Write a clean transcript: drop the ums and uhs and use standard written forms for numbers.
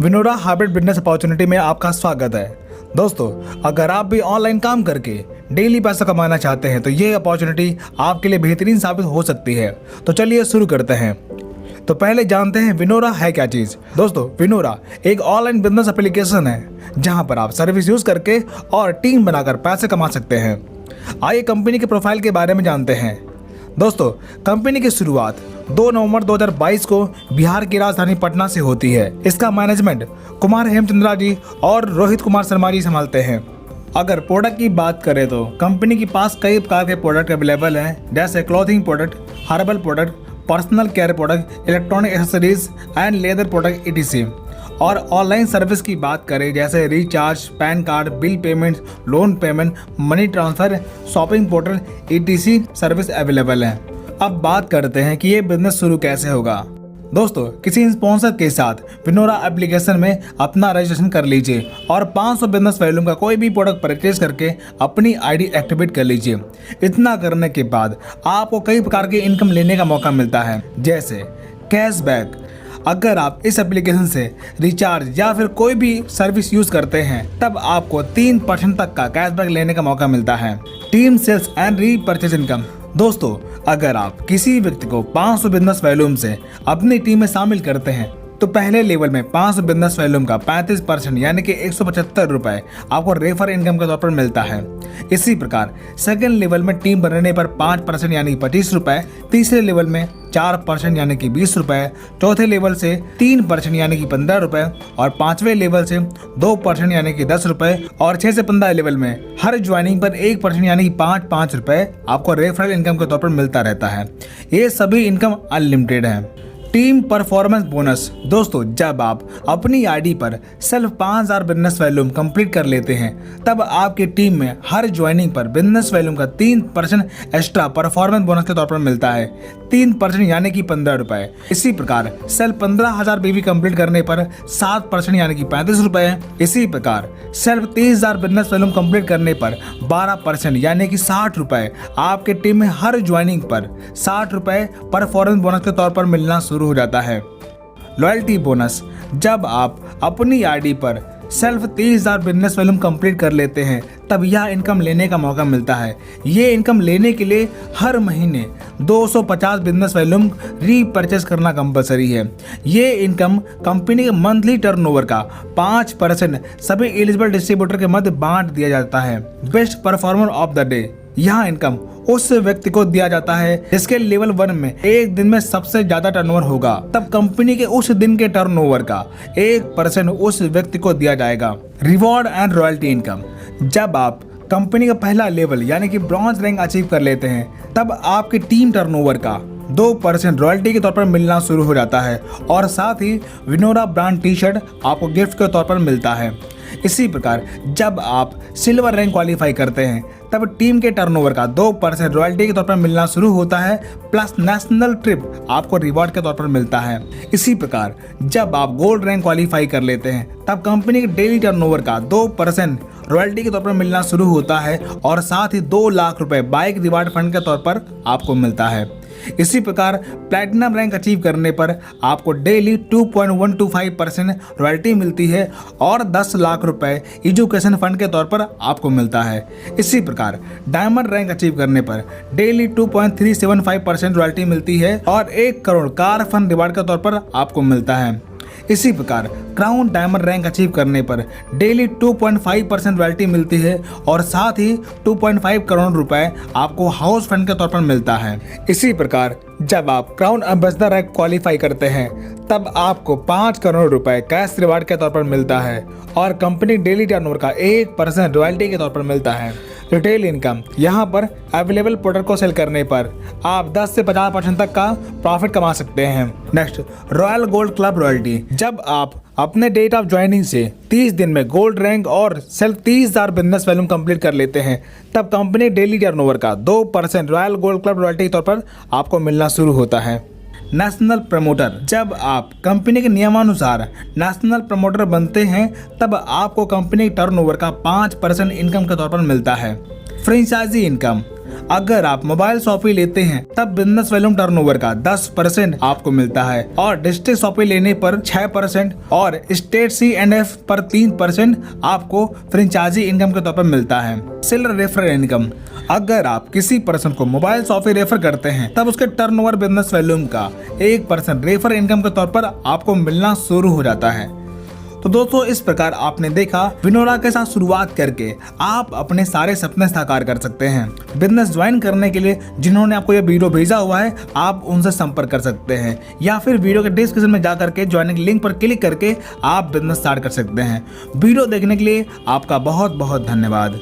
Vinora hybrid business opportunity में आपका स्वागत है। दोस्तों, अगर आप भी ऑनलाइन काम करके डेली पैसा कमाना चाहते हैं तो ये अपॉर्चुनिटी आपके लिए बेहतरीन साबित हो सकती है। तो चलिए शुरू करते हैं। तो पहले जानते हैं विनोरा है क्या चीज़। दोस्तों, विनोरा एक ऑनलाइन बिजनेस एप्लीकेशन है जहां पर आप सर्विस यूज करके और टीम बनाकर पैसे कमा सकते हैं। आइए कंपनी के प्रोफाइल के बारे में जानते हैं। दोस्तों, कंपनी की शुरुआत 2 नवंबर 2022 को बिहार की राजधानी पटना से होती है। इसका मैनेजमेंट कुमार हेमचंद्रा जी और रोहित कुमार शर्मा जी संभालते हैं। अगर प्रोडक्ट की बात करें तो कंपनी के पास कई प्रकार के प्रोडक्ट अवेलेबल हैं, जैसे clothing product, herbal product, personal care product, electronic accessories and leather product etc। और ऑनलाइन सर्विस की बात करें जैसे recharge, pan card, bill payment, loan payment, money transfer, shopping portal etc service available है। अब बात करते हैं कि ये बिजनेस शुरू कैसे होगा। दोस्तों, किसी स्पॉन्सर के साथ विनोरा एप्लीकेशन में अपना रजिस्ट्रेशन कर लीजिए और 500 बिजनेस वॉल्यूम का कोई भी प्रोडक्ट परचेज करके अपनी आईडी एक्टिवेट कर लीजिए। इतना करने के बाद आपको कई प्रकार की इनकम लेने का मौका मिलता है, जैसे कैशबैक। अगर आप इस एप्लीकेशन से रिचार्ज या फिर कोई भी सर्विस यूज करते हैं तब आपको 3% तक का कैशबैक लेने का मौका मिलता है। Team sales and repurchase income. दोस्तों, अगर आप किसी व्यक्ति को 500 बिजनेस वॉल्यूम से अपनी टीम में शामिल करते हैं तो पहले लेवल में 500 बिजनेस वॉल्यूम का 35% यानी कि 175 रुपए आपको रेफर इनकम के तौर पर मिलता है। इसी प्रकार सेकंड लेवल में टीम बनने पर 5% यानी कि 25 रुपए, तीसरे लेवल में 4% यानी कि 20 रुपए, चौथे लेवल से 3% यानी कि 15 रुपए और 5वें लेवल से 2% यानी कि 10 रुपए और 6 से 15 लेवल में हर ज्वाइनिंग पर 1% यानी कि 5 रुपए आपको रेफरल इनकम के तौर पर मिलता रहता है। ये सभी इनकम अनलिमिटेड है। Team performance bonus. दोस्तों, जब आप अपनी आईडी पर सिर्फ 5000 बिजनेस वॉल्यूम कंप्लीट कर लेते हैं तब आपकी टीम में हर ज्वाइनिंग पर बिजनेस वॉल्यूम का 3% एक्स्ट्रा परफॉर्मेंस बोनस के तौर पर मिलता है, 3% यानी कि 15 रुपए। इसी प्रकार सेल्फ 15,000 बीवी कंप्लीट करने पर 7% यानी कि 35 रुपए। इसी प्रकार सेल्फ 30,000 बिजनेस वॉल्यूम कंप्लीट करने पर 12% यानी कि 60 रुपए आपके टीम में हर ज्वाइनिंग पर 60 रुपए परफॉर्मेंस बोनस के तौर पर मिलना शुरू हो जाता है। Loyalty bonus. जब आप अपनी आईडी पर सिर्फ 30,000 बिजनेस वॉल्यूम कंप्लीट कर लेते हैं तब यह इनकम लेने का मौका मिलता है। ये इनकम लेने के लिए हर महीने 250 बिजनेस वॉल्यूम रीपरचेज करना कंपलसरी है। ये इनकम कंपनी के मंथली टर्नओवर का 5% सभी एलिजिबल डिस्ट्रीब्यूटर के मध्य बांट दिया जाता है। Best performer of the day. यह इनकम उस व्यक्ति को दिया जाता है जिसके लेवल 1 में एक दिन में सबसे ज्यादा टर्नओवर होगा। तब कंपनी के उस दिन के टर्नओवर का 1% उस व्यक्ति को दिया जाएगा। Reward and royalty income. जब आप कंपनी का पहला लेवल यानी कि ब्रॉन्ज रैंक अचीव कर लेते हैं तब आपकी टीम टर्नओवर का 2% रॉयल्टी के तौर पर मिलना शुरू हो जाता है और साथ ही विनोरा ब्रांड टी शर्ट आपको गिफ्ट के तौर पर मिलता है। इसी प्रकार जब आप सिल्वर रैंक क्वालिफाई करते हैं तब टीम के टर्नओवर का 2% रॉयल्टी के तौर पर मिलना शुरू होता है, प्लस नेशनल ट्रिप आपको रिवॉर्ड के तौर पर मिलता है। इसी प्रकार जब आप गोल्ड रैंक क्वालिफाई कर लेते हैं तब कंपनी के डेली टर्नओवर का 2% रॉयल्टी के तौर पर मिलना शुरू होता है और साथ ही 2 लाख रुपए बाइक रिवार्ड फंड के तौर पर आपको मिलता है। इसी प्रकार प्लैटिनम रैंक अचीव करने पर आपको डेली 2.125% रॉयल्टी मिलती है और 10 लाख रुपए एजुकेशन फंड के तौर पर आपको मिलता है। इसी प्रकार डायमंड रैंक अचीव करने पर डेली 2.375% रॉयल्टी मिलती है और 1 करोड़ कार फंड रिवार्ड के तौर पर आपको मिलता है। इसी प्रकार क्राउन डायमंड रैंक अचीव करने पर डेली 2.5% रॉयल्टी मिलती है और साथ ही 2.5 करोड़ रुपए आपको हाउस फंड के तौर पर मिलता है। इसी प्रकार जब आप क्राउन एम्बेसडर रैंक क्वालिफाई करते हैं तब आपको 5 करोड़ रुपए कैश रिवार्ड के तौर पर मिलता है और कंपनी डेली टर्नओवर का 1% रॉयल्टी के तौर पर मिलता है। Retail income. यहाँ पर अवेलेबल प्रोडक्ट को सेल करने पर आप 10 से 50% तक का प्रॉफिट कमा सकते हैं। Next, royal gold club royalty. जब आप अपने डेट ऑफ ज्वाइनिंग से 30 दिन में गोल्ड रैंक और सेल्फ 30,000 बिजनेस वॉल्यूम कंप्लीट कर लेते हैं तब कंपनी डेली टर्नओवर का 2% रॉयल गोल्ड क्लब रॉयल्टी के तौर पर आपको मिलना शुरू होता है। National promoter. जब आप कंपनी के नियमानुसार नेशनल प्रमोटर बनते हैं तब आपको कंपनी टर्नओवर का 5% इनकम के तौर पर मिलता है। Franchise income. अगर आप मोबाइल शॉपिंग लेते हैं तब बिजनेस वॉल्यूम टर्नओवर का 10% आपको मिलता है और डिस्ट्रिक्ट शॉपिंग लेने पर 6% और स्टेट C&F पर 3% आपको फ्रेंचाइजी इनकम के तौर पर मिलता है। सेलर रेफरल इनकम, अगर आप किसी पर्सन को मोबाइल शॉपिंग रेफर करते हैं तब उसके टर्नओवर बिजनेस वॉल्यूम का 1% रेफर इनकम के तौर पर आपको मिलना शुरू हो जाता है। तो दोस्तों इस प्रकार आपने देखा विनोरा के साथ शुरुआत करके आप अपने सारे सपने साकार कर सकते हैं। बिजनेस ज्वाइन करने के लिए जिन्होंने आपको ये वीडियो भेजा हुआ है आप उनसे संपर्क कर सकते हैं या फिर वीडियो के डिस्क्रिप्शन में जा करके ज्वाइनिंग लिंक पर क्लिक करके आप बिजनेस स्टार्ट कर सकते हैं। वीडियो देखने के लिए आपका बहुत बहुत धन्यवाद।